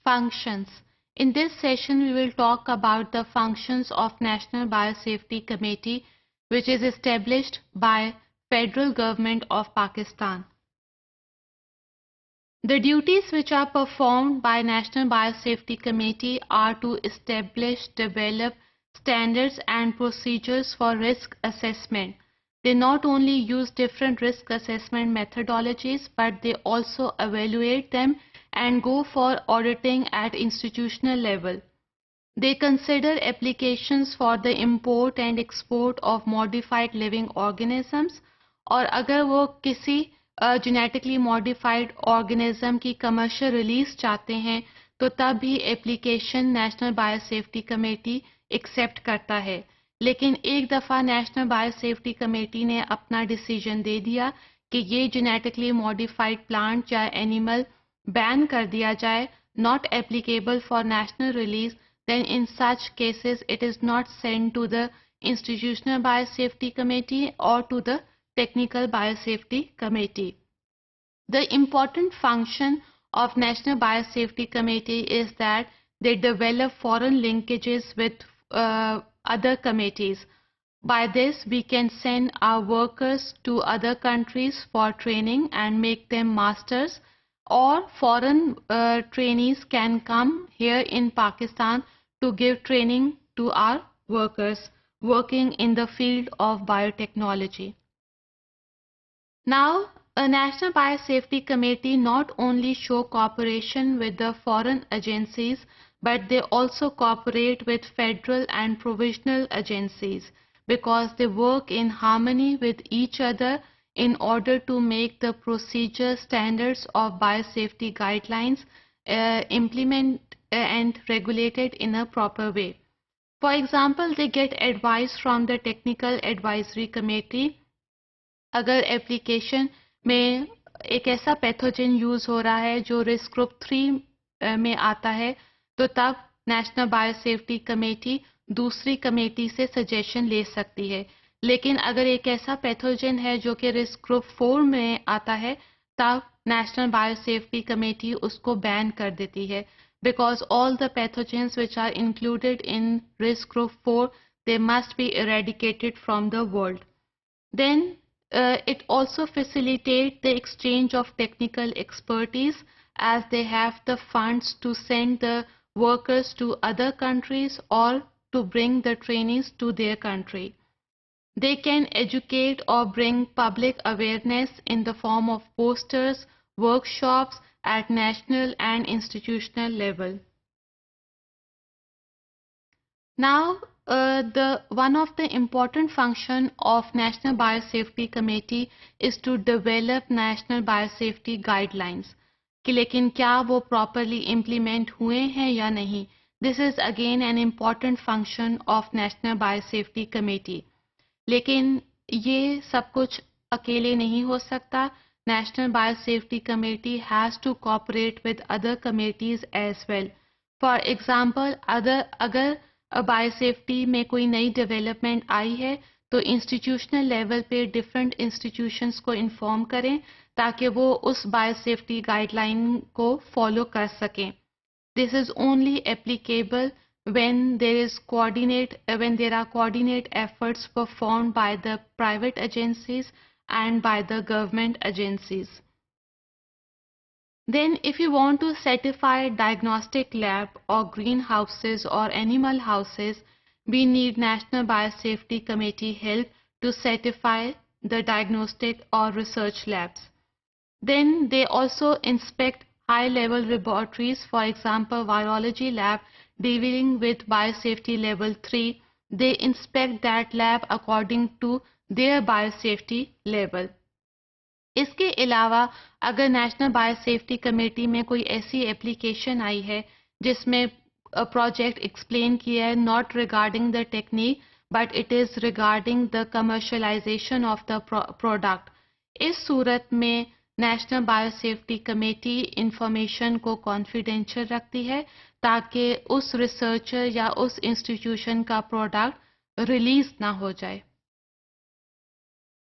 Functions. In this session, we will talk about the functions of National Biosafety Committee, which is established by Federal Government of Pakistan. The duties which are performed by National Biosafety Committee are to establish, develop standards and procedures for risk assessment. They not only use different risk assessment methodologies, but they also evaluate them and go for auditing at institutional level. They consider applications for the import and export of modified living organisms, और अगर वो किसी genetically modified organism की commercial release चाहते हैं तो तब भी application National Biosafety Committee accept करता है. लेकिन एक दफ़ा National Biosafety Committee ने अपना decision दे दिया कि ये genetically modified plant या animal बैन कर दिया जाए, not applicable for national release, then in such cases it is not sent to the Institutional Biosafety Committee or to the Technical Biosafety Committee. The important function of National Biosafety Committee is that they develop foreign linkages with other committees. By this, we can send our workers to other countries for training and make them masters, or foreign trainees can come here in Pakistan to give training to our workers working in the field of biotechnology. Now, a National Biosafety Committee not only show cooperation with the foreign agencies, but they also cooperate with federal and provisional agencies because they work in harmony with each other in order to make the procedure standards of biosafety guidelines implement and regulated in a proper way. For example, they get advice from the Technical Advisory Committee. अगर application में एक ऐसा pathogen use हो रहा है जो risk group 3 में आता है, तो तब National Biosafety Committee दूसरी कमेटी से suggestion ले सकती है. लेकिन अगर एक ऐसा पैथोजन है जो कि रिस्क ग्रुप 4 में आता है, तब नेशनल बायोसेफ्टी कमेटी उसको बैन कर देती है, because all the pathogens which are included in risk group 4, they must be eradicated from the world. Then it also facilitates the exchange of technical expertise as they have the funds to send the workers to other countries or to bring the trainees to their country. They can educate or bring public awareness in the form of posters, workshops at national and institutional level. Now, one of the important function of National Biosafety Committee is to develop National Biosafety Guidelines. कि लेकिन क्या वो properly implement हुए हैं या नहीं? This is again an important function of National Biosafety Committee. लेकिन ये सब कुछ अकेले नहीं हो सकता. National Biosafety Committee has to cooperate with other committees as well. For example, अगर बायोसेफ्टी में कोई नई डेवलपमेंट आई है तो इंस्टीट्यूशनल लेवल पे डिफरेंट इंस्टीट्यूशंस को इन्फॉर्म करें ताकि वो उस बायोसेफ्टी गाइडलाइन को फॉलो कर सकें. This is only applicable when there are coordinate efforts performed by the private agencies and by the government agencies. Then if you want to certify diagnostic lab or greenhouses or animal houses, we need National Biosafety Committee help to certify the diagnostic or research labs. Then they also inspect high-level laboratories, for example, virology lab dealing with biosafety level 3. They inspect that lab according to their biosafety level. इसके अलावा अगर national biosafety committee में कोई ऐसी application आई है जिसमें project explain किया है not regarding the technique but it is regarding the commercialisation of the product, इस सूरत में नेशनल बायोसेफ्टी कमेटी इंफॉर्मेशन को कॉन्फिडेंशियल रखती है ताकि उस रिसर्चर या उस इंस्टीट्यूशन का प्रोडक्ट रिलीज ना हो जाए.